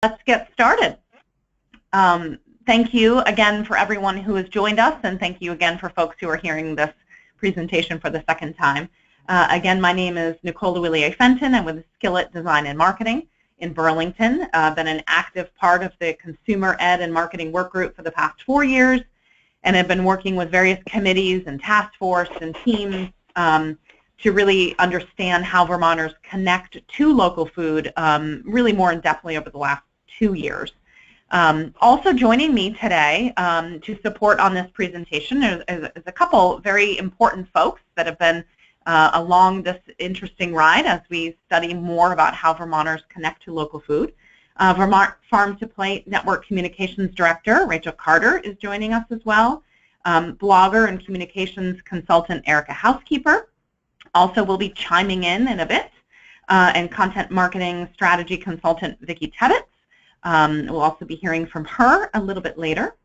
let's get started. Thank you again for everyone who has joined us, and thank you again for folks who are hearing this presentation for the second time. Again, my name is Nicole Willier-Fenton. I'm with Skillet Design and Marketing in Burlington. I've been an active part of the Consumer Ed and Marketing Work Group for the past 4 years, and have been working with various committees and task force and teams to really understand how Vermonters connect to local food really more in-depthly over the last 2 years. Also joining me today to support on this presentation is a couple very important folks that have been along this interesting ride as we study more about how Vermonters connect to local food. Vermont Farm to Plate Network Communications Director Rachel Carter is joining us as well. Blogger and communications consultant Erica Housekeeper also will be chiming in a bit, and content marketing strategy consultant Vicki Tebbetts. We'll also be hearing from her a little bit later.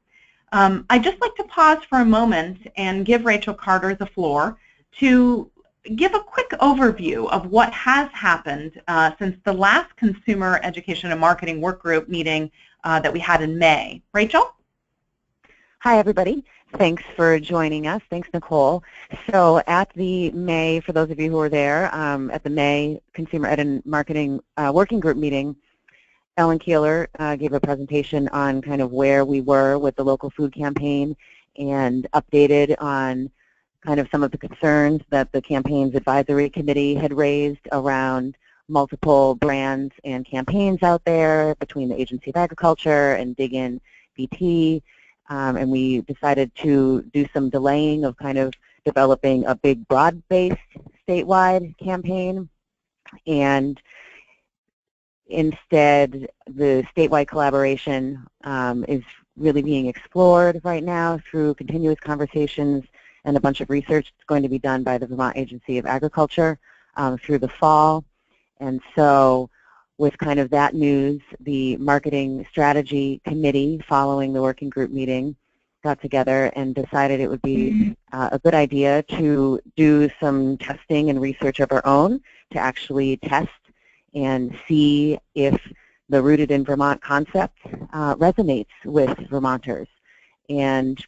I'd just like to pause for a moment and give Rachel Carter the floor to give a quick overview of what has happened since the last Consumer Education and Marketing Work Group meeting that we had in May. Rachel? Hi, everybody. Thanks for joining us. Thanks, Nicole. So at the May, for those of you who were there, at the May Consumer Ed and Marketing Working Group meeting, Ellen Keeler gave a presentation on kind of where we were with the local food campaign and updated on kind of some of the concerns that the campaign's advisory committee had raised around multiple brands and campaigns out there between the Agency of Agriculture and Dig In BT. And we decided to do some delaying of kind of developing a big broad-based statewide campaign, and instead the statewide collaboration is really being explored right now through continuous conversations and a bunch of research that's going to be done by the Vermont Agency of Agriculture through the fall. And so with kind of that news, the Marketing Strategy Committee, following the working group meeting, got together and decided it would be a good idea to do some testing and research of our own to actually test and see if the Rooted in Vermont concept resonates with Vermonters. And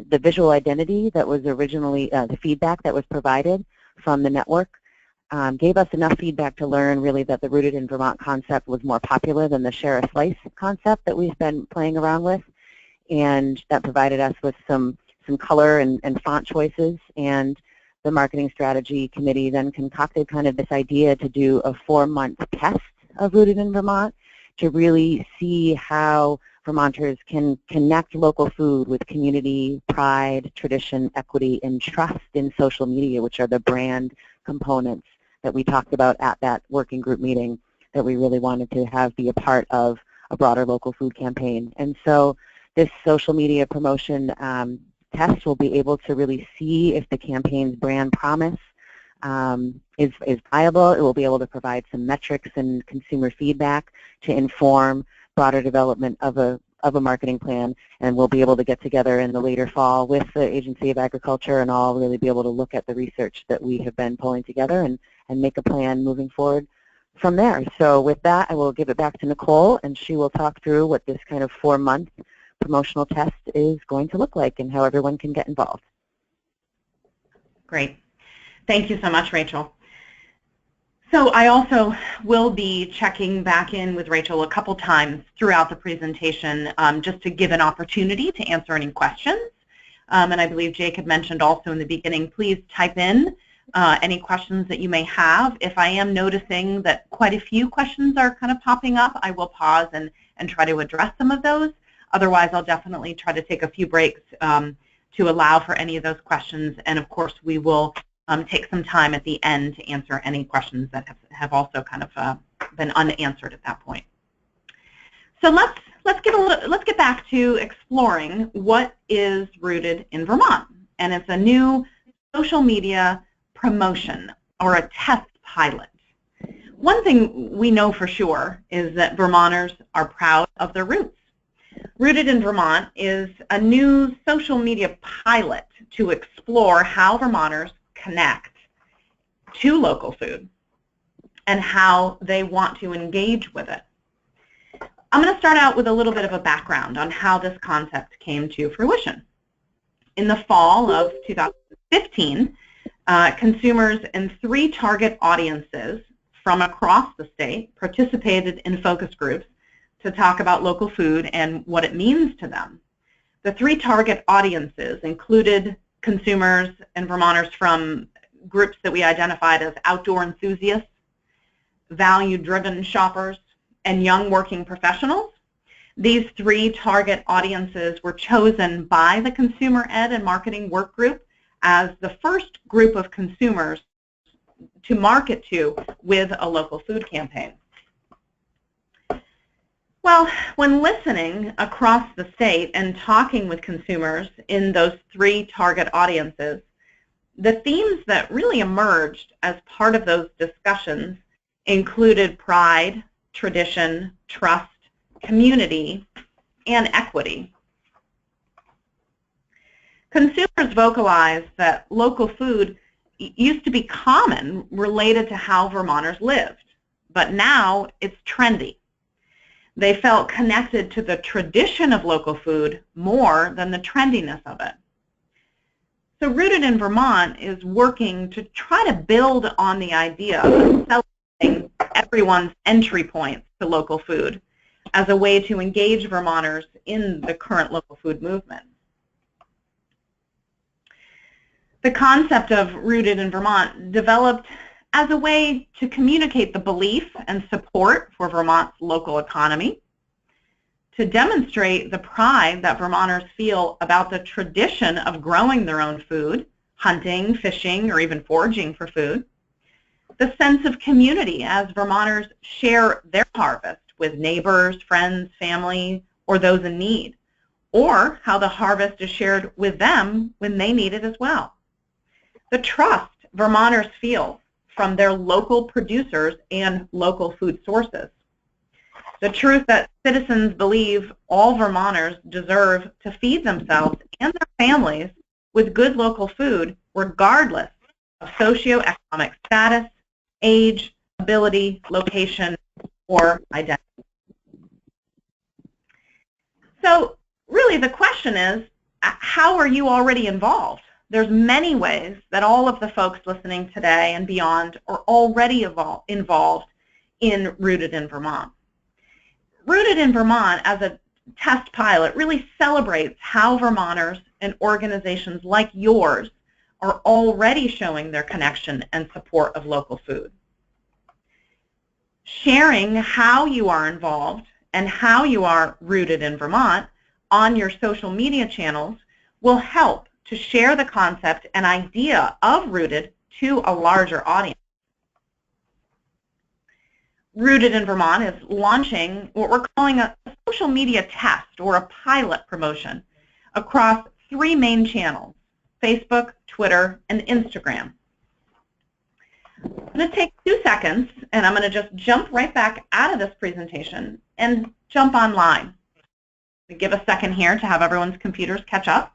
the visual identity that was originally, the feedback that was provided from the network gave us enough feedback to learn really that the Rooted in Vermont concept was more popular than the Share a Slice concept that we've been playing around with. And that provided us with some color and font choices. And the Marketing Strategy Committee then concocted kind of this idea to do a 4-month test of Rooted in Vermont to really see how Vermonters can connect local food with community, pride, tradition, equity, and trust in social media, which are the brand components that we talked about at that working group meeting that we really wanted to have be a part of a broader local food campaign. And so this social media promotion test will be able to really see if the campaign's brand promise is viable. It will be able to provide some metrics and consumer feedback to inform broader development of a marketing plan, and we'll be able to get together in the later fall with the Agency of Agriculture and all really be able to look at the research that we have been pulling together and make a plan moving forward from there. So with that, I will give it back to Nicole, and she will talk through what this kind of 4-month promotional test is going to look like and how everyone can get involved. Great. Thank you so much, Rachel. So I also will be checking back in with Rachel a couple times throughout the presentation just to give an opportunity to answer any questions. And I believe Jake had mentioned also in the beginning, please type in any questions that you may have. If I am noticing that quite a few questions are kind of popping up, I will pause and try to address some of those. Otherwise, I'll definitely try to take a few breaks to allow for any of those questions. And of course, we will take some time at the end to answer any questions that have also kind of been unanswered at that point. So let's get back to exploring what is Rooted in Vermont, and it's a new social media promotion or a test pilot. One thing we know for sure is that Vermonters are proud of their roots. Rooted in Vermont is a new social media pilot to explore how Vermonters connect to local food and how they want to engage with it. I'm going to start out with a little bit of a background on how this concept came to fruition. In the fall of 2015, consumers in 3 target audiences from across the state participated in focus groups to talk about local food and what it means to them. The 3 target audiences included consumers and Vermonters from groups that we identified as outdoor enthusiasts, value-driven shoppers, and young working professionals. These 3 target audiences were chosen by the Consumer Ed and Marketing Work Group as the first group of consumers to market to with a local food campaign. Well, when listening across the state and talking with consumers in those 3 target audiences, the themes that really emerged as part of those discussions included pride, tradition, trust, community, and equity. Consumers vocalized that local food used to be common, related to how Vermonters lived, but now it's trendy. They felt connected to the tradition of local food more than the trendiness of it. So Rooted in Vermont is working to try to build on the idea of celebrating everyone's entry points to local food as a way to engage Vermonters in the current local food movement. The concept of Rooted in Vermont developed as a way to communicate the belief and support for Vermont's local economy, to demonstrate the pride that Vermonters feel about the tradition of growing their own food, hunting, fishing, or even foraging for food, the sense of community as Vermonters share their harvest with neighbors, friends, family, or those in need, or how the harvest is shared with them when they need it as well. The trust Vermonters feel from their local producers and local food sources. The truth that citizens believe all Vermonters deserve to feed themselves and their families with good local food regardless of socioeconomic status, age, ability, location, or identity. So really the question is, how are you already involved? There's many ways that all of the folks listening today and beyond are already involved in Rooted in Vermont. Rooted in Vermont as a test pilot really celebrates how Vermonters and organizations like yours are already showing their connection and support of local food. Sharing how you are involved and how you are rooted in Vermont on your social media channels will help to share the concept and idea of Rooted to a larger audience. Rooted in Vermont is launching what we're calling a social media test or a pilot promotion across 3 main channels: Facebook, Twitter, and Instagram. I'm going to take 2 seconds and I'm going to just jump right back out of this presentation and jump online. Give a second here to have everyone's computers catch up.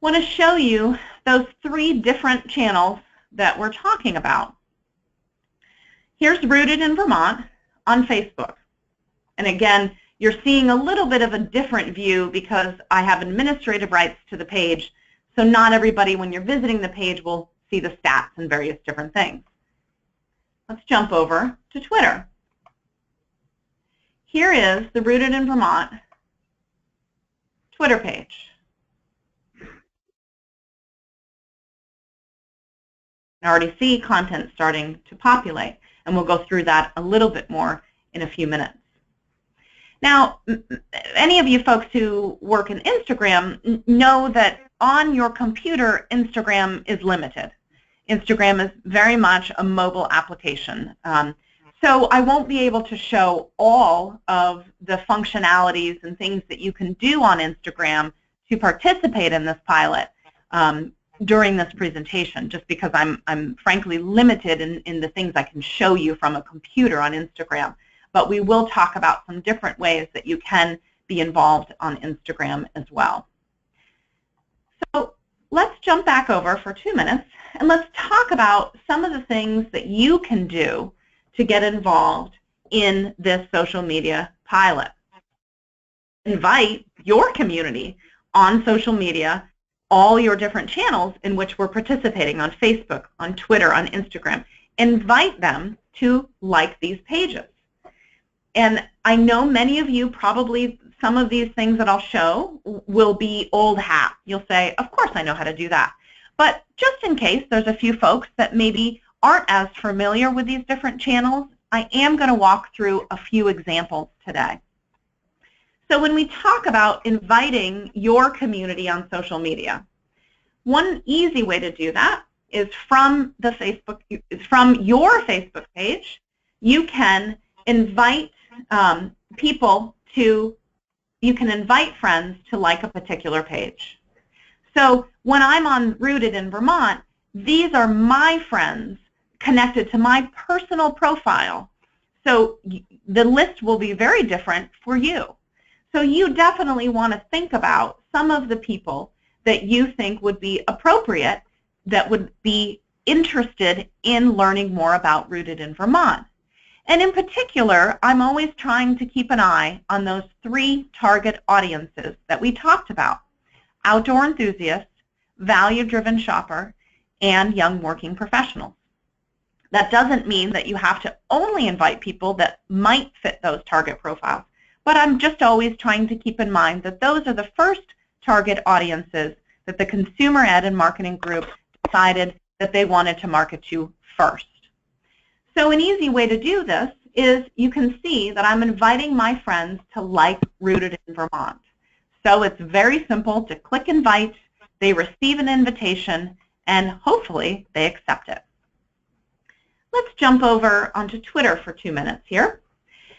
I want to show you those 3 different channels that we're talking about. Here's Rooted in Vermont on Facebook. And again, you're seeing a little bit of a different view because I have administrative rights to the page, so not everybody when you're visiting the page will see the stats and various different things. Let's jump over to Twitter. Here is the Rooted in Vermont Twitter page. I already see content starting to populate, and we'll go through that a little bit more in a few minutes. Now, any of you folks who work in Instagram know that on your computer, Instagram is limited. Instagram is very much a mobile application. So I won't be able to show all of the functionalities and things that you can do on Instagram to participate in this pilot during this presentation, just because I'm frankly limited in the things I can show you from a computer on Instagram. But we will talk about some different ways that you can be involved on Instagram as well. So let's jump back over for 2 minutes and let's talk about some of the things that you can do to get involved in this social media pilot. Invite your community on social media, all your different channels in which we're participating on Facebook, on Twitter, on Instagram. Invite them to like these pages. And I know many of you probably, some of these things that I'll show will be old hat. You'll say, of course I know how to do that. But just in case there's a few folks that maybe aren't as familiar with these different channels, I am going to walk through a few examples today. So when we talk about inviting your community on social media, one easy way to do that is from your Facebook page. You can invite you can invite friends to like a particular page. So when I'm on Rooted in Vermont, these are my friends connected to my personal profile. So the list will be very different for you. So you definitely want to think about some of the people that you think would be appropriate, that would be interested in learning more about Rooted in Vermont. And in particular, I'm always trying to keep an eye on those 3 target audiences that we talked about: outdoor enthusiasts, value-driven shopper, and young working professionals. That doesn't mean that you have to only invite people that might fit those target profiles, but I'm just always trying to keep in mind that those are the first target audiences that the Consumer Ed and Marketing Group decided that they wanted to market to first. So an easy way to do this is you can see that I'm inviting my friends to like Rooted in Vermont. So it's very simple to click invite, they receive an invitation, and hopefully they accept it. Let's jump over onto Twitter for 2 minutes here.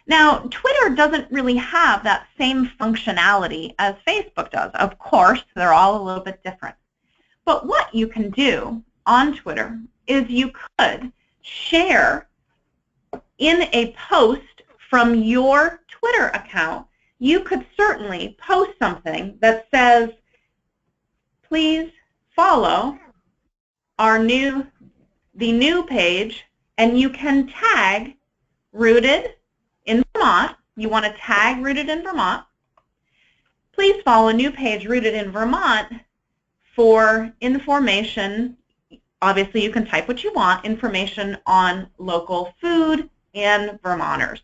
Now, Twitter doesn't really have that same functionality as Facebook does. Of course, they're all a little bit different. But what you can do on Twitter is you could share in a post from your Twitter account. You could certainly post something that says, please follow the new page, and you can tag Rooted in Vermont. You want to tag Rooted in Vermont. Please follow a new page, Rooted in Vermont, for information. Obviously, you can type what you want, information on local food and Vermonters.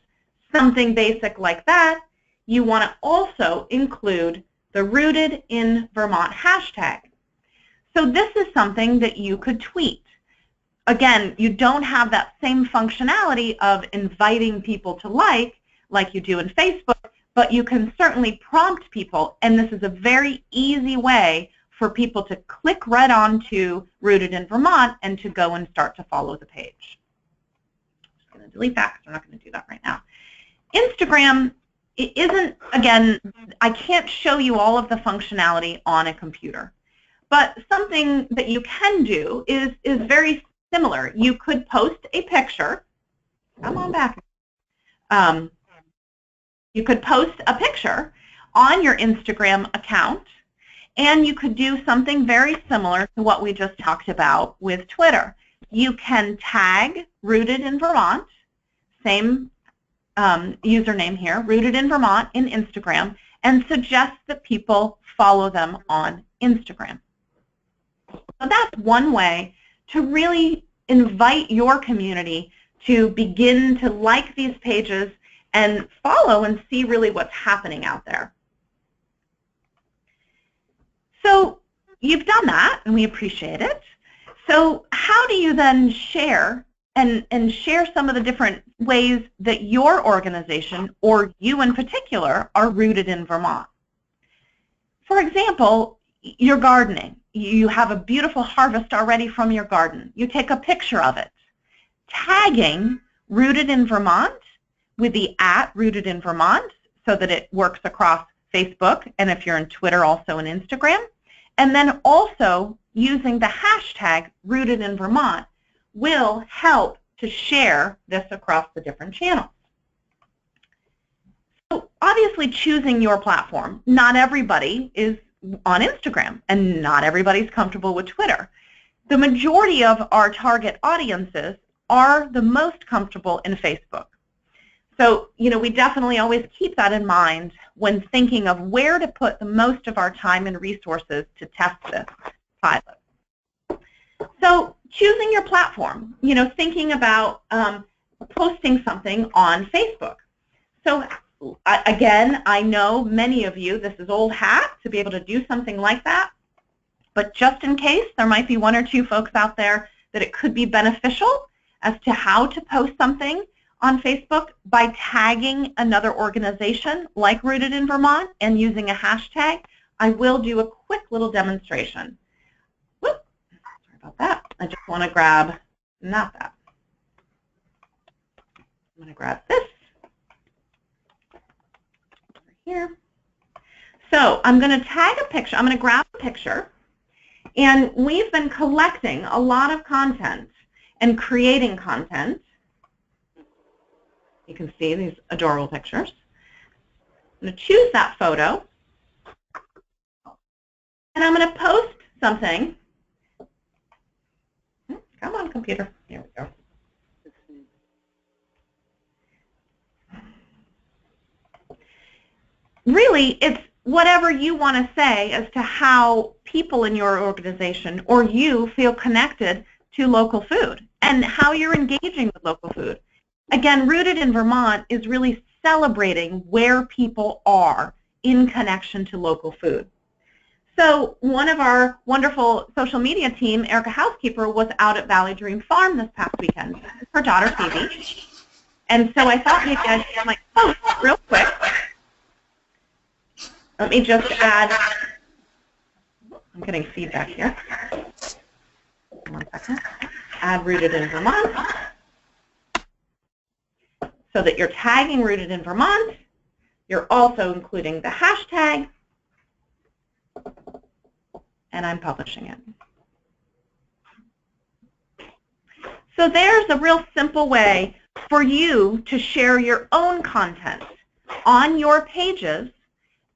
Something basic like that. You want to also include the Rooted in Vermont hashtag. So this is something that you could tweet. Again, you don't have that same functionality of inviting people to like you do in Facebook, but you can certainly prompt people, and this is a very easy way for people to click right onto Rooted in Vermont and to go and start to follow the page. I'm just going to delete that because we're not going to do that right now. Instagram, it isn't, again, I can't show you all of the functionality on a computer, but something that you can do is very similar. You could post a picture. Come on back. You could post a picture on your Instagram account, and you could do something very similar to what we just talked about with Twitter. You can tag Rooted in Vermont, same username here, Rooted in Vermont in Instagram, and suggest that people follow them on Instagram. So that's one way to really invite your community to begin to like these pages and follow and see really what's happening out there. So you've done that, and we appreciate it. So how do you then share and share some of the different ways that your organization, or you in particular, are rooted in Vermont? For example, your gardening. You have a beautiful harvest already from your garden. You take a picture of it, tagging Rooted in Vermont with the @Rooted in Vermont so that it works across Facebook, and if you're in Twitter, also in Instagram. And then also using the hashtag Rooted in Vermont will help to share this across the different channels. So obviously choosing your platform. Not everybody is on Instagram, and not everybody's comfortable with Twitter. The majority of our target audiences are the most comfortable in Facebook. So, we definitely always keep that in mind when thinking of where to put the most of our time and resources to test this pilot. So, choosing your platform, thinking about posting something on Facebook. So, again, I know many of you, this is old hat to be able to do something like that, but just in case, there might be one or two folks out there that it could be beneficial as to how to post something on Facebook by tagging another organization like Rooted in Vermont and using a hashtag. I will do a quick little demonstration. Whoop, sorry about that. I just want to grab, not that. I'm going to grab this over here. So I'm going to tag a picture. I'm going to grab a picture. And we've been collecting a lot of content and creating content. You can see these adorable pictures. I'm going to choose that photo, and I'm going to post something. Come on, computer. Here we go. Really, it's whatever you want to say as to how people in your organization or you feel connected to local food and how you're engaging with local food. Again, Rooted in Vermont is really celebrating where people are in connection to local food. So one of our wonderful social media team, Erica Housekeeper, was out at Valley Dream Farm this past weekend with her daughter Phoebe. And so I thought maybe I might post real quick. Let me just add, I'm getting feedback here. 1 second. Add Rooted in Vermont. So that you're tagging Rooted in Vermont. You're also including the hashtag. And I'm publishing it. So there's a real simple way for you to share your own content on your pages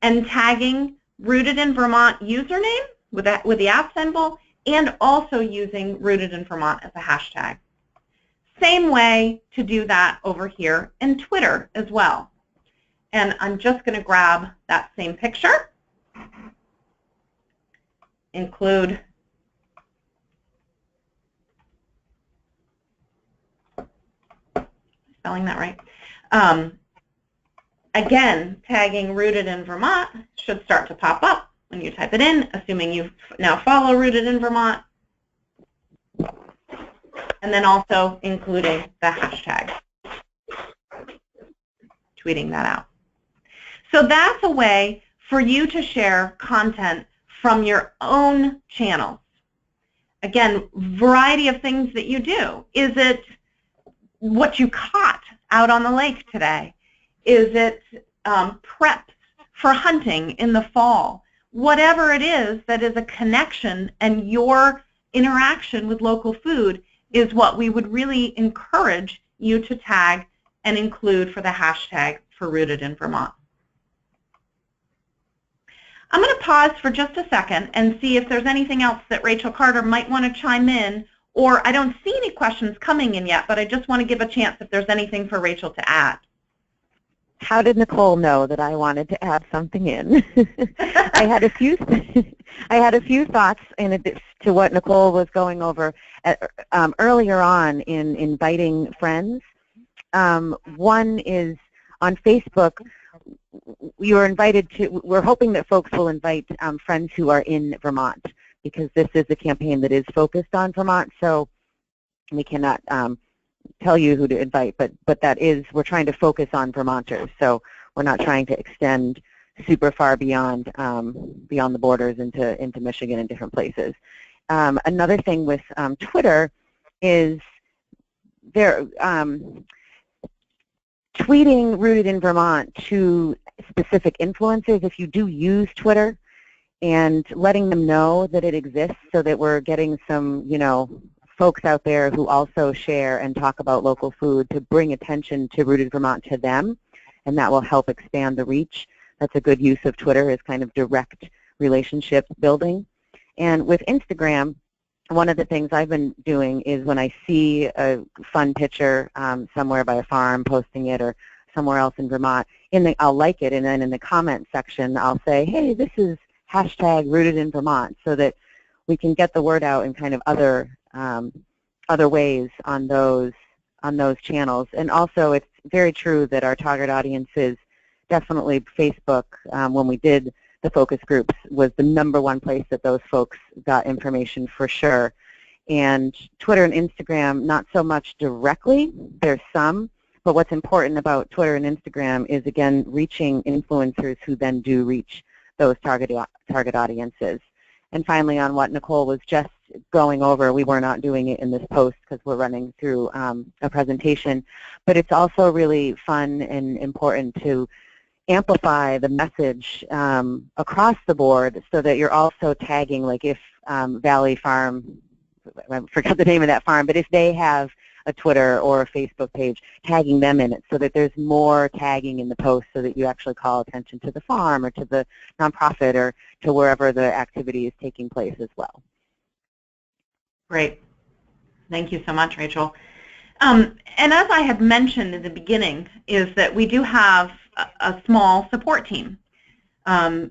and tagging Rooted in Vermont username with the @ symbol and also using Rooted in Vermont as a hashtag. Same way to do that over here in Twitter as well. And I'm just going to grab that same picture, include spelling that right. Again, tagging Rooted in Vermont should start to pop up when you type it in, assuming you now follow Rooted in Vermont. And then also including the hashtag, tweeting that out. So that's a way for you to share content from your own channels. Again, variety of things that you do. Is it what you caught out on the lake today? Is it preps for hunting in the fall? Whatever it is that is a connection and your interaction with local food is what we would really encourage you to tag and include for the hashtag for Rooted in Vermont. I'm going to pause for just a second and see if there's anything else that Rachel Carter might want to chime in, or I don't see any questions coming in yet, but I just want to give a chance if there's anything for Rachel to add. How did Nicole know that I wanted to add something in? I had a few thoughts to what Nicole was going over earlier on in inviting friends. One is on Facebook. We're hoping that folks will invite friends who are in Vermont, because this is a campaign that is focused on Vermont, so we cannot tell you who to invite, but we're trying to focus on Vermonters, so we're not trying to extend super far beyond the borders into Michigan and different places. Another thing with Twitter is they're tweeting Rooted in Vermont to specific influencers if you do use Twitter, and letting them know that it exists so that we're getting some, folks out there who also share and talk about local food to bring attention to Rooted Vermont to them, and that will help expand the reach. That's a good use of Twitter, is kind of direct relationship building. And with Instagram, one of the things I've been doing is when I see a fun picture somewhere by a farm posting it, or somewhere else in Vermont, I'll like it, and then in the comment section I'll say, hey, this is hashtag rooted in Vermont, so that we can get the word out in kind of other ways on those channels. And also, it's very true that our target audiences, definitely Facebook, when we did the focus groups, was the #1 place that those folks got information for sure. And Twitter and Instagram, not so much directly. There's some, but what's important about Twitter and Instagram is, again, reaching influencers who then do reach those target audiences. And finally, on what Nicole was just going over, we were not doing it in this post because we're running through a presentation, but it's also really fun and important to amplify the message across the board, so that you're also tagging, like if Valley Farm, I forgot the name of that farm, but if they have a Twitter or a Facebook page, tagging them in it, so that there's more tagging in the post, so that you actually call attention to the farm or to the nonprofit or to wherever the activity is taking place as well. Great. Thank you so much, Rachel. And as I had mentioned in the beginning, is that we do have a small support team. I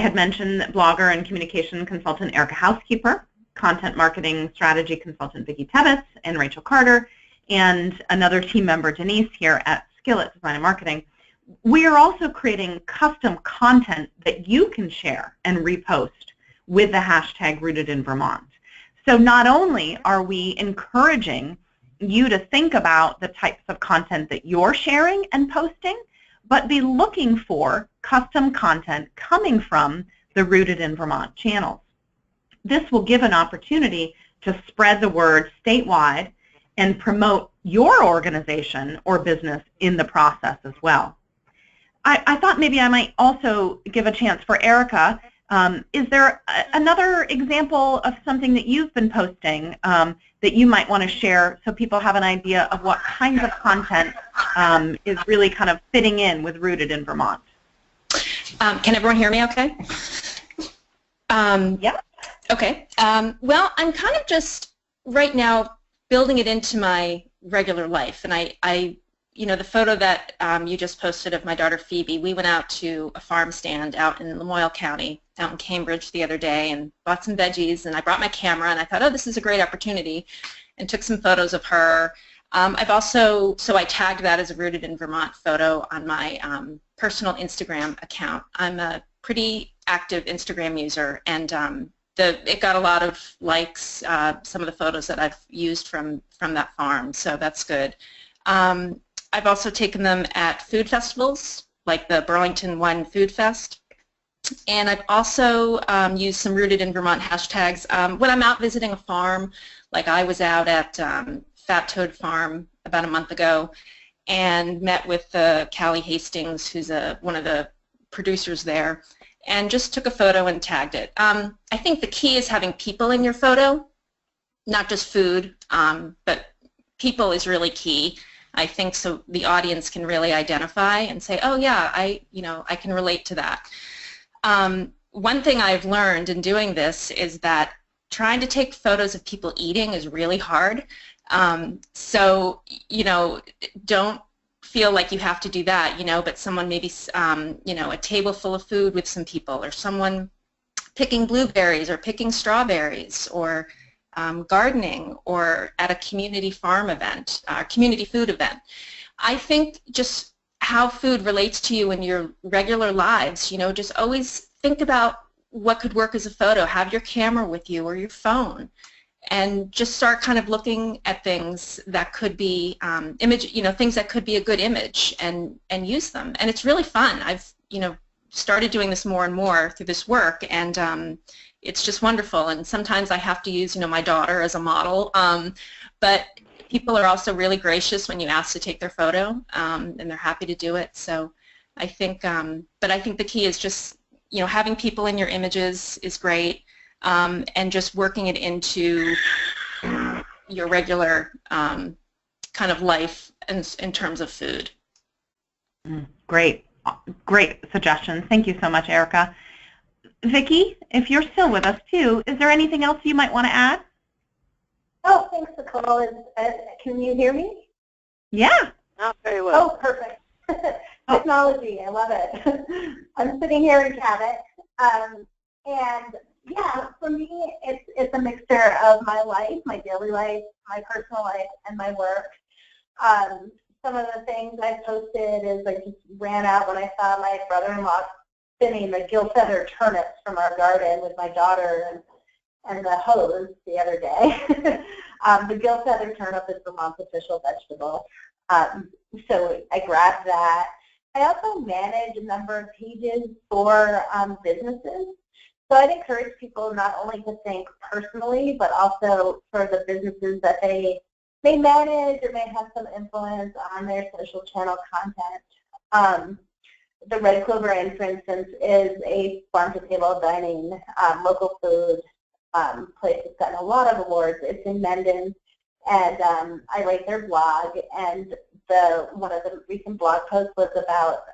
had mentioned that blogger and communication consultant Erica Housekeeper, content marketing strategy consultant Vicki Tebbets and Rachel Carter, and another team member, Denise, here at Skillet Design and Marketing. We are also creating custom content that you can share and repost with the hashtag Rooted in Vermont. So not only are we encouraging you to think about the types of content that you're sharing and posting, but be looking for custom content coming from the Rooted in Vermont channels. This will give an opportunity to spread the word statewide and promote your organization or business in the process as well. I thought maybe I might also give a chance for Erica. Is there another example of something that you've been posting that you might want to share, so people have an idea of what kinds of content is really kind of fitting in with Rooted in Vermont? Can everyone hear me okay? Yeah. Okay. Well, I'm kind of just right now building it into my regular life, and I you know, the photo that you just posted of my daughter Phoebe, we went out to a farm stand out in Lamoille County, out in Cambridge the other day, and bought some veggies, and I brought my camera, and I thought, oh, this is a great opportunity, and took some photos of her. I've also, so I tagged that as a Rooted in Vermont photo on my personal Instagram account. I'm a pretty active Instagram user, and it got a lot of likes, some of the photos that I've used from that farm, so that's good. I've also taken them at food festivals, like the Burlington Wine Food Fest, and I've also used some Rooted in Vermont hashtags when I'm out visiting a farm, like I was out at Fat Toad Farm about a month ago and met with Callie Hastings, who's one of the producers there, and just took a photo and tagged it. I think the key is having people in your photo, not just food, but people is really key. I think so the audience can really identify and say, oh yeah, I can relate to that. One thing I've learned in doing this is that trying to take photos of people eating is really hard. So, don't feel like you have to do that, but someone maybe, a table full of food with some people, or someone picking blueberries or picking strawberries, or gardening, or at a community farm event, community food event. I think just how food relates to you in your regular lives, just always think about what could work as a photo. Have your camera with you or your phone, and just start kind of looking at things that could be things that could be a good image, and use them. And it's really fun. I've started doing this more and more through this work, and it's just wonderful. And sometimes I have to use my daughter as a model, but people are also really gracious when you ask to take their photo, and they're happy to do it. So I think, but I think the key is just having people in your images is great, and just working it into your regular kind of life in terms of food. Great, great suggestions. Thank you so much, Erica. Vicki, if you're still with us too, is there anything else you might want to add? Oh, thanks, Nicole. Can you hear me? Yeah. Not very well. Oh, perfect. Technology, I love it. I'm sitting here in Cabot, and yeah, for me, it's a mixture of my life, my daily life, my personal life, and my work. Some of the things I posted is I just ran out when I saw my brother-in-law spinning the gill feather turnips from our garden with my daughter and the hose the other day. The gill feather turnip is Vermont's official vegetable. So I grabbed that. I also manage a number of pages for businesses. So I'd encourage people not only to think personally, but also for the businesses that they may manage or may have some influence on their social channel content. The Red Clover Inn, for instance, is a farm-to-table dining, local food place that's gotten a lot of awards. It's in Mendon, and I write their blog, and one of the recent blog posts was about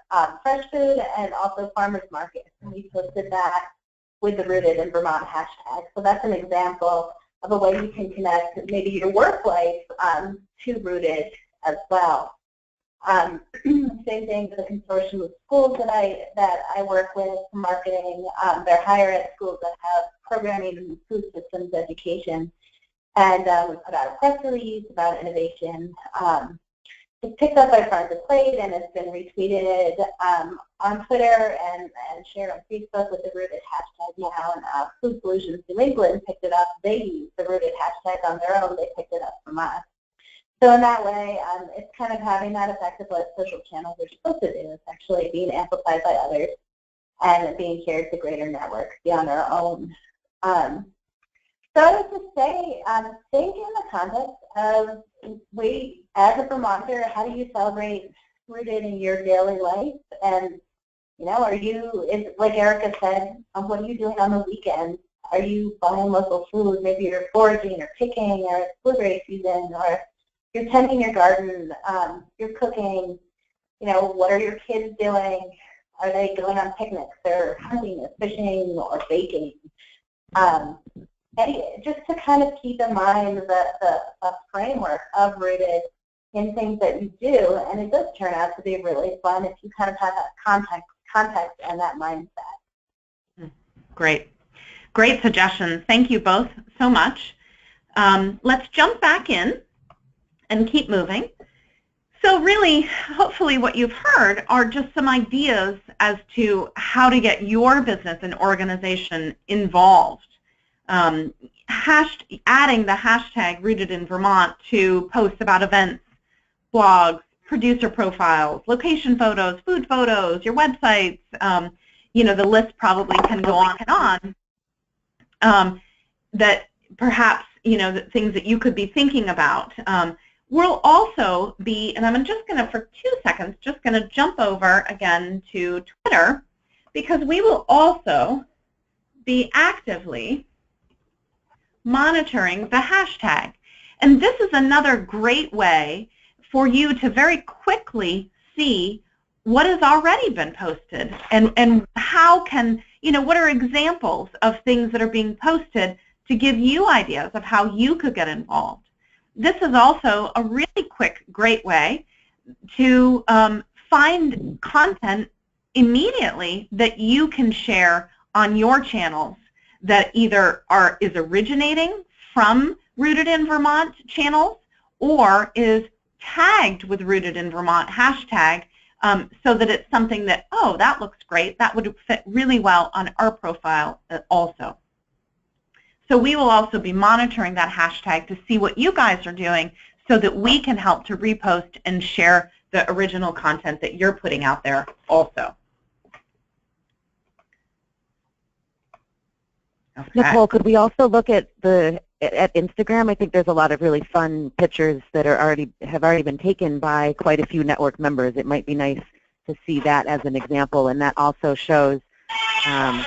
fresh food and also farmers markets, and we posted that with the Rooted in Vermont hashtag. So that's an example of a way you can connect maybe your work life to Rooted as well. Same thing with the consortium of schools that I work with for marketing. They're higher ed schools that have programming and food systems education. And we put out a press release about innovation. It's picked up by Farm to Plate, and it's been retweeted on Twitter and shared on Facebook with the Rooted hashtag now. And Food Solutions New England picked it up. They use the Rooted hashtag on their own. They picked it up from us. So in that way, it's kind of having that effect of what social channels are supposed to do. It's actually being amplified by others and being shared to greater networks beyond our own. So I would just say, think in the context of, as a Vermonter, how do you celebrate Rooted in your daily life? And, you know, like Erica said, what are you doing on the weekends? Are you buying local food? Maybe you're foraging or picking, or it's blueberry season, or you're tending your garden, you're cooking. You know, what are your kids doing? Are they going on picnics or hunting or fishing or baking? Just to kind of keep in mind the framework of Rooted in things that you do, and it does turn out to be really fun if you kind of have that context and that mindset. Great. Great suggestions. Thank you both so much. Let's jump back in and keep moving. So really, hopefully what you've heard are just some ideas as to how to get your business and organization involved. Adding the hashtag Rooted in Vermont to posts about events, blogs, producer profiles, location photos, food photos, your websites, you know, the list probably can go on and on, that perhaps, you know, the things that you could be thinking about. We'll also be, and I'm just going to, for 2 seconds, just going to jump over again to Twitter, because we will also be actively monitoring the hashtag. And this is another great way for you to very quickly see what has already been posted and how can, you know, what are examples of things that are being posted to give you ideas of how you could get involved. This is also a really quick, great way to find content immediately that you can share on your channels that either is originating from Rooted in Vermont channels or is tagged with Rooted in Vermont hashtag, so that it's something that, oh, that looks great, that would fit really well on our profile also. So we will also be monitoring that hashtag to see what you guys are doing so that we can help to repost and share the original content that you're putting out there also. Okay. Nicole, could we also look at Instagram? I think there's a lot of really fun pictures that have already been taken by quite a few network members. It might be nice to see that as an example, and that also shows the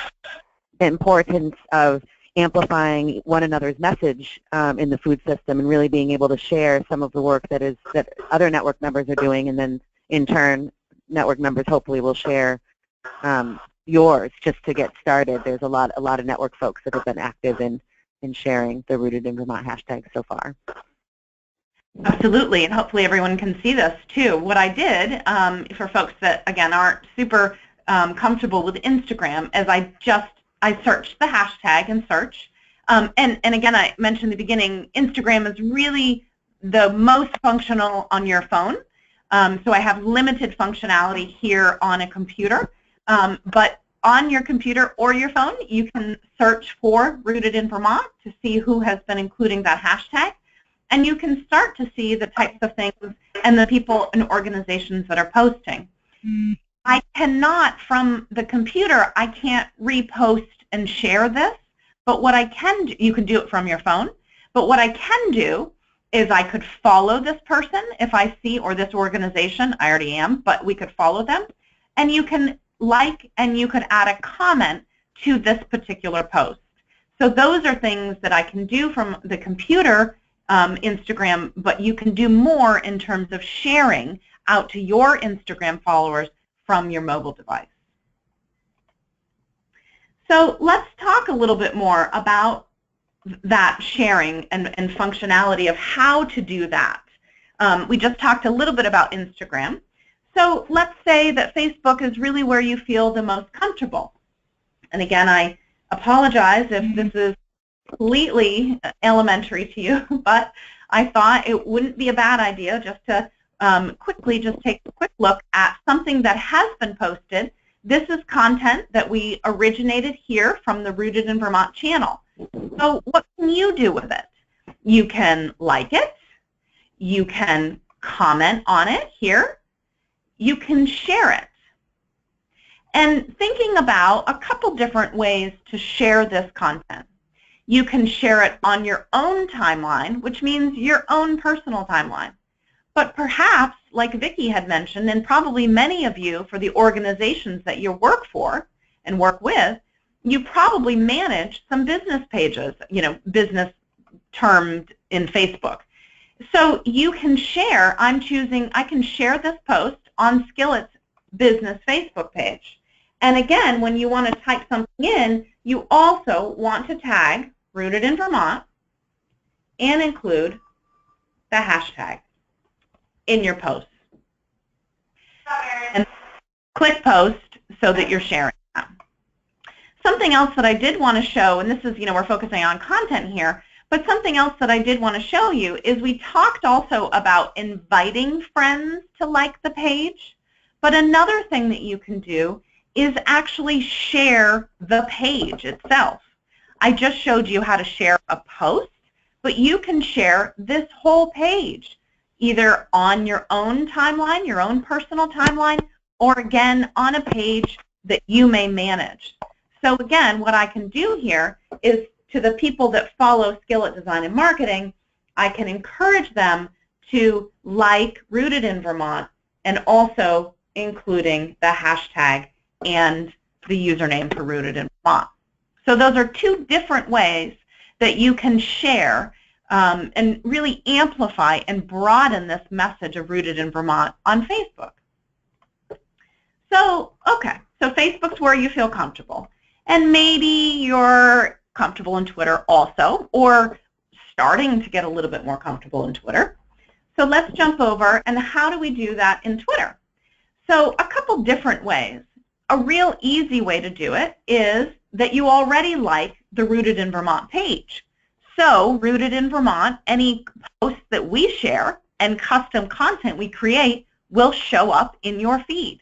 importance of amplifying one another's message in the food system and really being able to share some of the work that other network members are doing, and then in turn network members hopefully will share yours just to get started. There's a lot of network folks that have been active in sharing the Rooted in Vermont hashtag so far. Absolutely, and hopefully everyone can see this too. What I did for folks that, again, aren't super comfortable with Instagram is I searched the hashtag in search. And again, I mentioned in the beginning, Instagram is really the most functional on your phone. So I have limited functionality here on a computer. But on your computer or your phone, you can search for Rooted in Vermont to see who has been including that hashtag. And you can start to see the types of things and the people and organizations that are posting. I cannot, from the computer, I can't repost and share this, but what I can do, you can do it from your phone, but what I can do is I could follow this person if I see, or this organization, I already am, but we could follow them, and you can like and you could add a comment to this particular post. So those are things that I can do from the computer Instagram, but you can do more in terms of sharing out to your Instagram followers from your mobile device. So let's talk a little bit more about that sharing and functionality of how to do that. We just talked a little bit about Instagram. So let's say that Facebook is really where you feel the most comfortable. And again, I apologize if this is completely elementary to you, but I thought it wouldn't be a bad idea just to quickly just take a quick look at something that has been posted. This is content that we originated here from the Rooted in Vermont channel. So what can you do with it? You can like it, you can comment on it here, you can share it. And thinking about a couple different ways to share this content. You can share it on your own timeline, which means your own personal timeline. But perhaps, like Vicki had mentioned, and probably many of you for the organizations that you work for and work with, you probably manage some business pages, business termed in Facebook. So you can share, I can share this post on Skillet's business Facebook page. And again, when you want to type something in, you also want to tag Rooted in Vermont and include the hashtag in your post. And click post so that you're sharing that. Something else that I did want to show, and this is, we're focusing on content here, but something else that I did want to show you is we talked also about inviting friends to like the page, but another thing that you can do is actually share the page itself. I just showed you how to share a post, but you can share this whole page, either on your own timeline, your own personal timeline, or again, on a page that you may manage. So again, what I can do here is to the people that follow Skillet Design and Marketing, I can encourage them to like Rooted in Vermont and also including the hashtag and the username for Rooted in Vermont. So those are two different ways that you can share and really amplify and broaden this message of Rooted in Vermont on Facebook. So, okay, so Facebook's where you feel comfortable. And maybe you're comfortable in Twitter also, or starting to get a little bit more comfortable in Twitter. So let's jump over, and how do we do that in Twitter? So a couple different ways. A real easy way to do it is that you already like the Rooted in Vermont page. So Rooted in Vermont, any posts that we share and custom content we create will show up in your feed.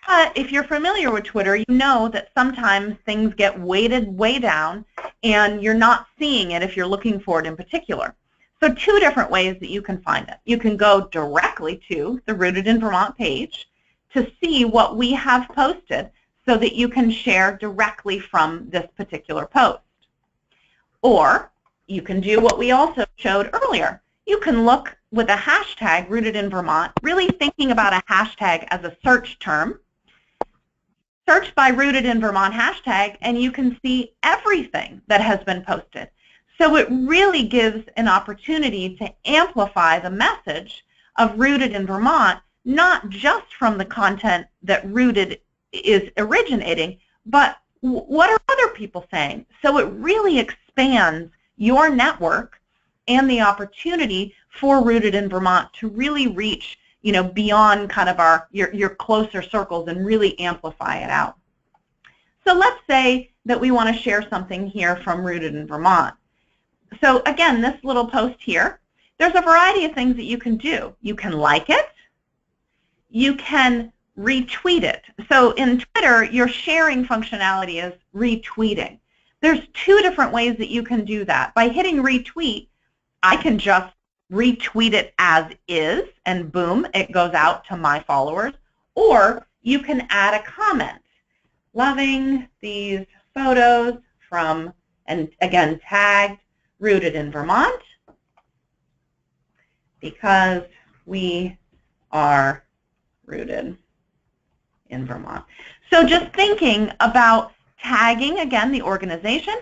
But if you're familiar with Twitter, you know that sometimes things get weighted way down and you're not seeing it if you're looking for it in particular. So two different ways that you can find it. You can go directly to the Rooted in Vermont page to see what we have posted so that you can share directly from this particular post. Or you can do what we also showed earlier. You can look with a hashtag Rooted in Vermont, really thinking about a hashtag as a search term. Search by Rooted in Vermont hashtag and you can see everything that has been posted. So it really gives an opportunity to amplify the message of Rooted in Vermont, not just from the content that Rooted is originating, but what are other people saying? So it really expands your network and the opportunity for Rooted in Vermont to really reach, you know, beyond kind of your closer circles and really amplify it out. So let's say that we want to share something here from Rooted in Vermont. So again, this little post here, there's a variety of things that you can do. You can like it. You can retweet it. So in Twitter, your sharing functionality is retweeting. There's two different ways that you can do that. By hitting retweet, I can just retweet it as is, and boom, it goes out to my followers. Or you can add a comment. Loving these photos from, and again, tagged Rooted in Vermont, because we are rooted in Vermont. So just thinking about tagging, again, the organization,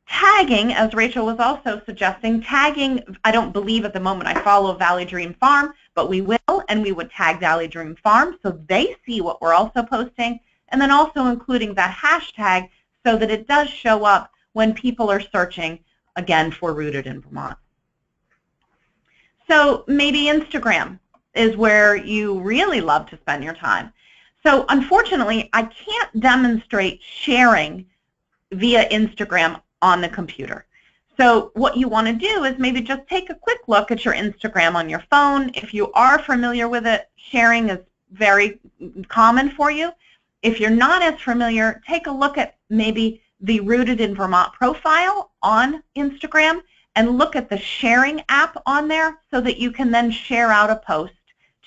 tagging, as Rachel was also suggesting, tagging, I don't believe at the moment I follow Valley Dream Farm, but we will, and we would tag Valley Dream Farm so they see what we're also posting, and then also including that hashtag so that it does show up when people are searching, again, for Rooted in Vermont. So maybe Instagram is where you really love to spend your time. So unfortunately, I can't demonstrate sharing via Instagram on the computer. So what you want to do is maybe just take a quick look at your Instagram on your phone. If you are familiar with it, sharing is very common for you. If you're not as familiar, take a look at maybe the Rooted in Vermont profile on Instagram and look at the sharing app on there so that you can then share out a post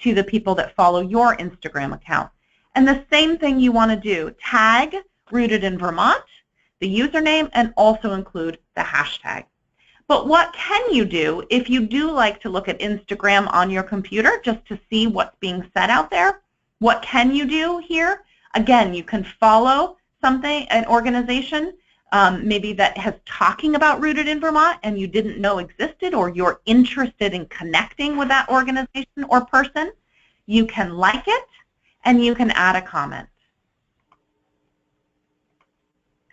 to the people that follow your Instagram account. And the same thing you want to do, tag Rooted in Vermont, the username, and also include the hashtag. But what can you do if you do like to look at Instagram on your computer just to see what's being said out there? What can you do here? Again, you can follow something, an organization maybe that has talking about Rooted in Vermont and you didn't know existed, or you're interested in connecting with that organization or person. You can like it and you can add a comment.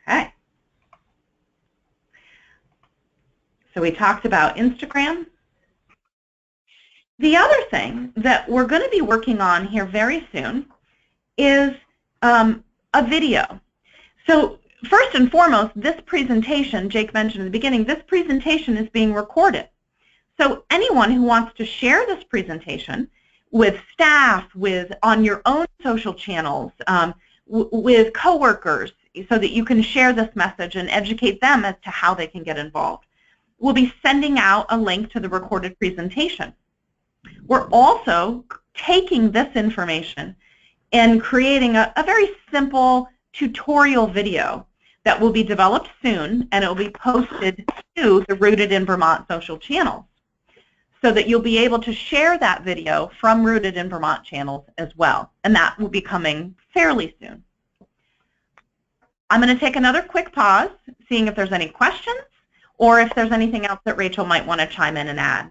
Okay. So we talked about Instagram. The other thing that we're going to be working on here very soon is a video. So first and foremost, this presentation, Jake mentioned at the beginning, this presentation is being recorded. So anyone who wants to share this presentation with staff, on your own social channels, with coworkers, so that you can share this message and educate them as to how they can get involved. We'll be sending out a link to the recorded presentation. We're also taking this information and creating a very simple tutorial video that will be developed soon, and it will be posted to the Rooted in Vermont social channels so that you'll be able to share that video from Rooted in Vermont channels as well, and that will be coming fairly soon. I'm going to take another quick pause, seeing if there's any questions or if there's anything else that Rachel might want to chime in and add.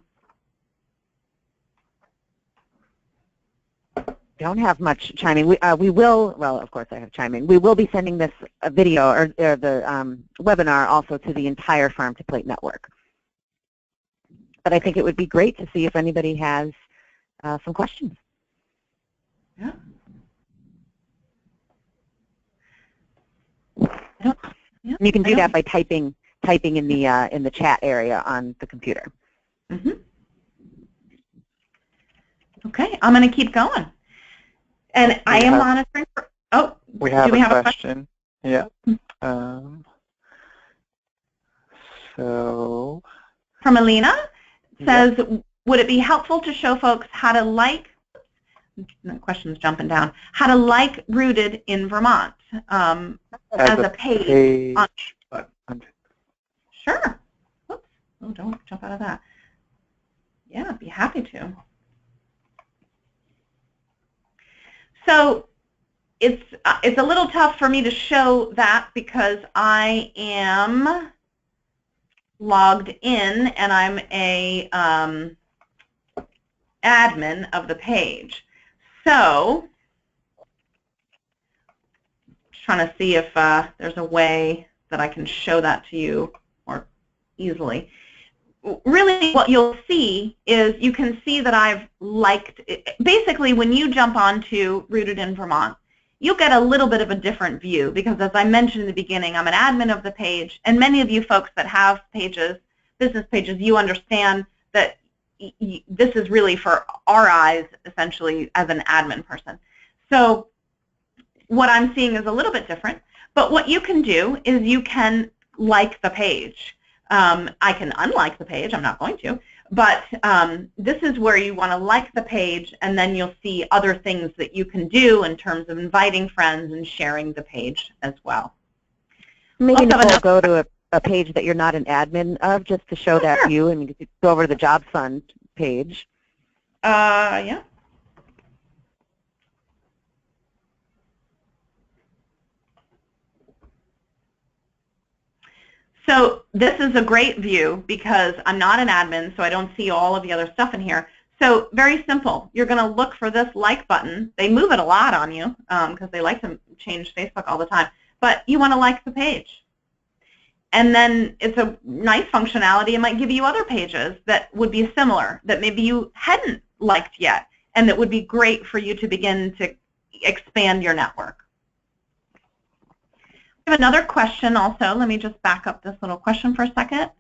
Don't have much chiming. We will, well, of course I have chiming. We will be sending this video or the webinar also to the entire Farm to Plate network. But I think it would be great to see if anybody has some questions. Yeah. You can do that by typing in the chat area on the computer. Mm-hmm. Okay, I'm going to keep going. And I am monitoring for, we have a question. Yeah. So. From Alina, says, would it be helpful to show folks how to like, the question's jumping down, how to like Rooted in Vermont as a page on Facebook? Sure. Oops. Oh, don't jump out of that. Yeah, I'd be happy to. So it's a little tough for me to show that because I am logged in and I'm a admin of the page. So just trying to see if there's a way that I can show that to you more easily. really what you'll see is you can see that I've liked, basically when you jump onto Rooted in Vermont, you'll get a little bit of a different view because, as I mentioned in the beginning, I'm an admin of the page, and many of you folks that have pages, business pages, you understand that this is really for our eyes, essentially, as an admin person. So what I'm seeing is a little bit different, but what you can do is you can like the page. I can unlike the page, I'm not going to, but this is where you want to like the page, and then you'll see other things that you can do in terms of inviting friends and sharing the page as well. Maybe Nicole, go to a page that you're not an admin of, just to show that view, and you can go over to the Jobs Fund page. Yeah. So this is a great view because I'm not an admin, so I don't see all of the other stuff in here. So very simple. You're going to look for this like button. They move it a lot on you because they like to change Facebook all the time. But you want to like the page. And then it's a nice functionality. It might give you other pages that would be similar, that maybe you hadn't liked yet, and that would be great for you to begin to expand your network. I have another question also. Let me just back up this little question for a second.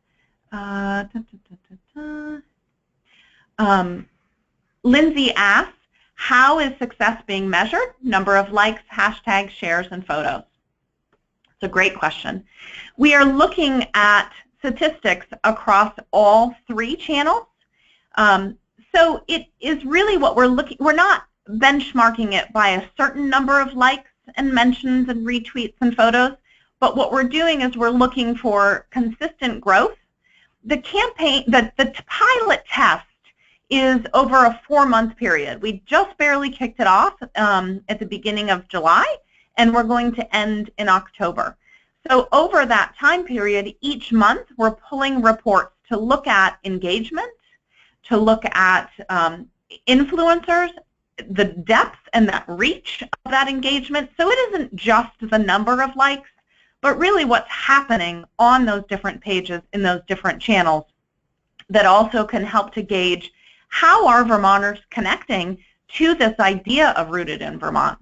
Lindsay asks, how is success being measured? Number of likes, hashtags, shares, and photos. It's a great question. We are looking at statistics across all 3 channels. So it is really what we're not benchmarking it by a certain number of likes and mentions and retweets and photos, but what we're doing is we're looking for consistent growth. The campaign, the pilot test is over a 4-month period. We just barely kicked it off at the beginning of July, and we're going to end in October. So over that time period, each month we're pulling reports to look at engagement, to look at influencers, the depth and that reach of that engagement. So it isn't just the number of likes, but really what's happening on those different pages in those different channels that also can help to gauge how are Vermonters connecting to this idea of Rooted in Vermont.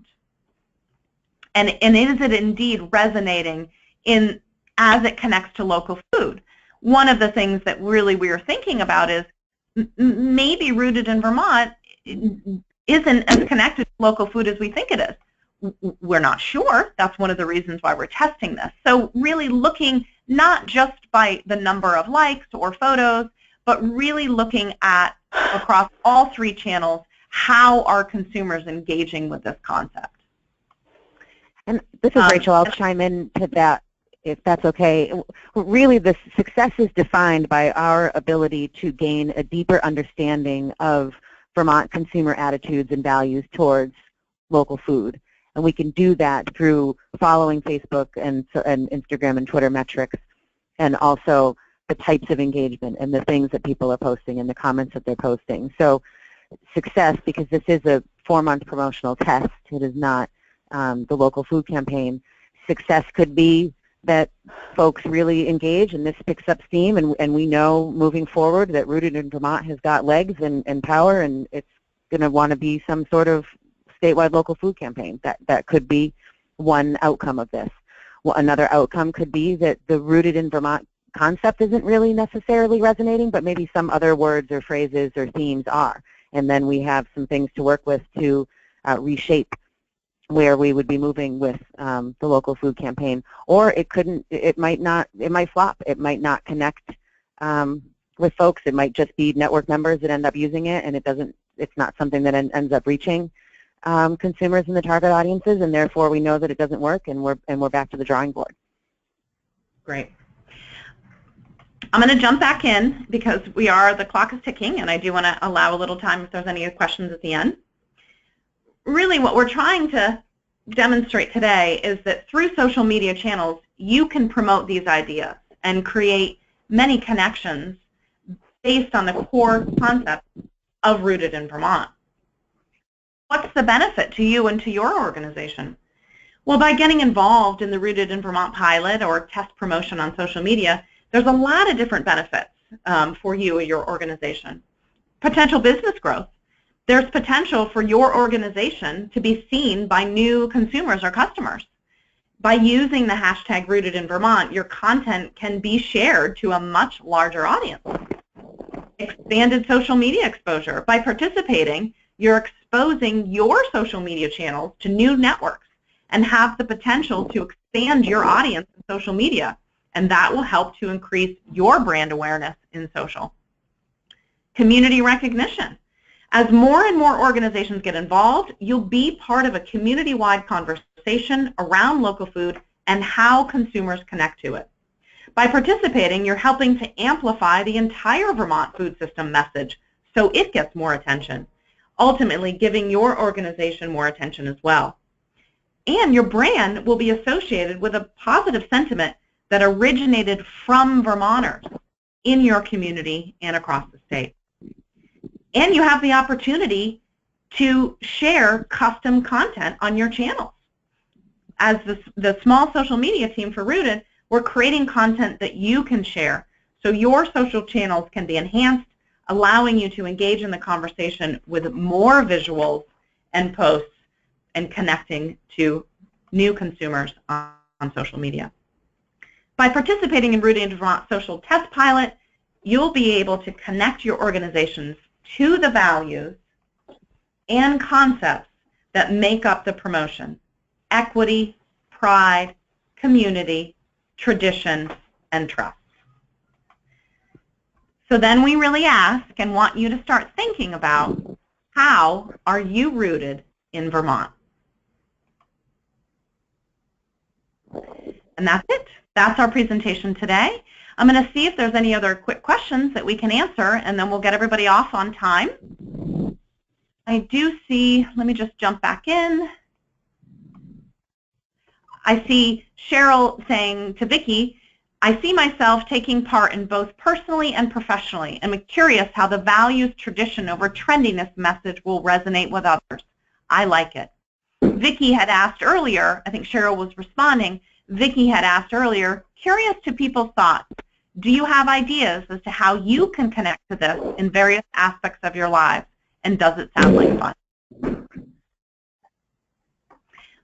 And is it indeed resonating as it connects to local food? One of the things that really we are thinking about is maybe Rooted in Vermont isn't as connected to local food as we think it is. We're not sure. That's one of the reasons why we're testing this. So really looking not just by the number of likes or photos, but really looking at across all 3 channels, how are consumers engaging with this concept? And this is Rachel. I'll chime in to that, if that's okay. Really, the success is defined by our ability to gain a deeper understanding of Vermont consumer attitudes and values towards local food. And we can do that through following Facebook and Instagram and Twitter metrics, and also the types of engagement and the things that people are posting and the comments that they're posting. So success, because this is a 4-month promotional test, it is not the local food campaign. Success could be that folks really engage and this picks up steam, and we know moving forward that Rooted in Vermont has got legs and power, and it's going to want to be some sort of statewide local food campaign. That could be one outcome of this. Well, another outcome could be that the Rooted in Vermont concept isn't really necessarily resonating, but maybe some other words or phrases or themes are. And then we have some things to work with to reshape where we would be moving with the local food campaign. Or it might flop. It might not connect with folks. It might just be network members that end up using it, and it's not something that ends up reaching consumers in the target audiences, and therefore we know that it doesn't work, and we're back to the drawing board. Great. I'm going to jump back in because the clock is ticking, and I do want to allow a little time if there's any questions at the end. Really what we're trying to demonstrate today is that through social media channels, you can promote these ideas and create many connections based on the core concept of Rooted in Vermont. What's the benefit to you and to your organization? Well, by getting involved in the Rooted in Vermont pilot or test promotion on social media, there's a lot of different benefits. for you or your organization. Potential business growth. There's potential for your organization to be seen by new consumers or customers. By using the hashtag Rooted in Vermont, your content can be shared to a much larger audience. Expanded social media exposure. By participating, you're exposing your social media channels to new networks and have the potential to expand your audience in social media, and that will help to increase your brand awareness in social. Community recognition. As more and more organizations get involved, you'll be part of a community-wide conversation around local food and how consumers connect to it. By participating, you're helping to amplify the entire Vermont food system message so it gets more attention, ultimately giving your organization more attention as well. And your brand will be associated with a positive sentiment that originated from Vermonters in your community and across the state. And you have the opportunity to share custom content on your channels. As the small social media team for Rooted, we're creating content that you can share so your social channels can be enhanced, allowing you to engage in the conversation with more visuals and posts and connecting to new consumers on social media. By participating in Rooted in Vermont Social Test Pilot, you'll be able to connect your organizations to the values and concepts that make up the promotion: equity, pride, community, tradition, and trust. So then we really ask and want you to start thinking about, how are you rooted in Vermont? And that's it. That's our presentation today. I'm going to see if there's any other quick questions that we can answer, and then we'll get everybody off on time. I do see, let me just jump back in. I see Cheryl saying to Vicki, I see myself taking part in both personally and professionally, and I'm curious how the values, tradition over trendiness message will resonate with others. I like it. Vicki had asked earlier, I think Cheryl was responding, Vicki had asked earlier, curious to people's thoughts. Do you have ideas as to how you can connect to this in various aspects of your lives? And does it sound like fun?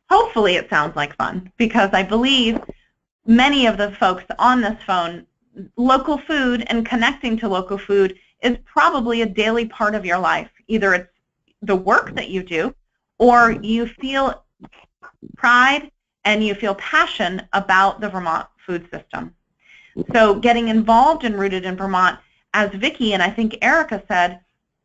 Hopefully it sounds like fun, because I believe many of the folks on this phone, local food and connecting to local food is probably a daily part of your life. Either it's the work that you do, or you feel pride and you feel passion about the Vermont food system. So getting involved in Rooted in Vermont, as Vicki and I think Erica said,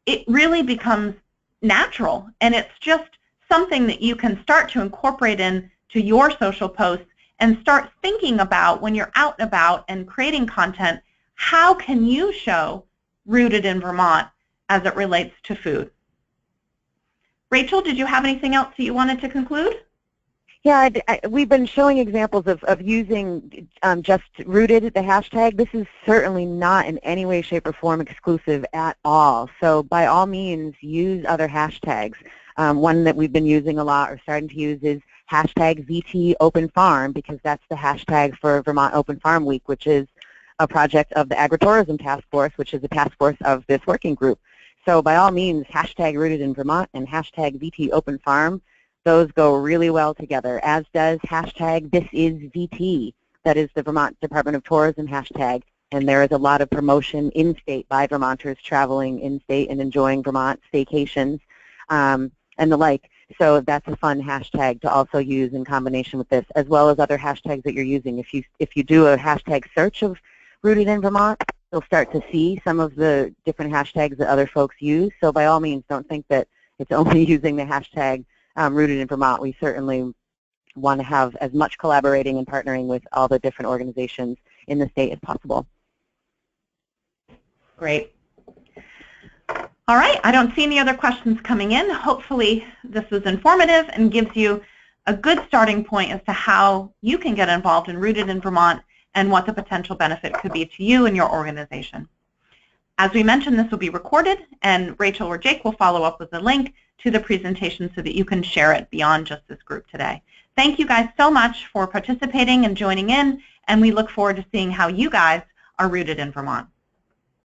it really becomes natural, and it's just something that you can start to incorporate into your social posts and start thinking about when you're out and about and creating content. How can you show Rooted in Vermont as it relates to food? Rachel, did you have anything else that you wanted to conclude? Yeah, we've been showing examples of using just Rooted, the hashtag. This is certainly not in any way, shape, or form exclusive at all. So by all means, use other hashtags. One that we've been using a lot or starting to use is hashtag VT Open Farm, because that's the hashtag for Vermont Open Farm Week, which is a project of the Agritourism Task Force, which is a task force of this working group. So by all means, hashtag Rooted in Vermont and hashtag VT Open Farm, those go really well together, as does hashtag This Is VT. That is the Vermont Department of Tourism hashtag, and there is a lot of promotion in-state by Vermonters traveling in-state and enjoying Vermont staycations and the like. So that's a fun hashtag to also use in combination with this, as well as other hashtags that you're using. If you do a hashtag search of Rooted in Vermont, you'll start to see some of the different hashtags that other folks use. So by all means, don't think that it's only using the hashtag Rooted in Vermont. We certainly want to have as much collaborating and partnering with all the different organizations in the state as possible. Great. All right, I don't see any other questions coming in. Hopefully this was informative and gives you a good starting point as to how you can get involved in Rooted in Vermont and what the potential benefit could be to you and your organization. As we mentioned, this will be recorded, and Rachel or Jake will follow up with a link to the presentation so that you can share it beyond just this group today. Thank you guys so much for participating and joining in, and we look forward to seeing how you guys are rooted in Vermont.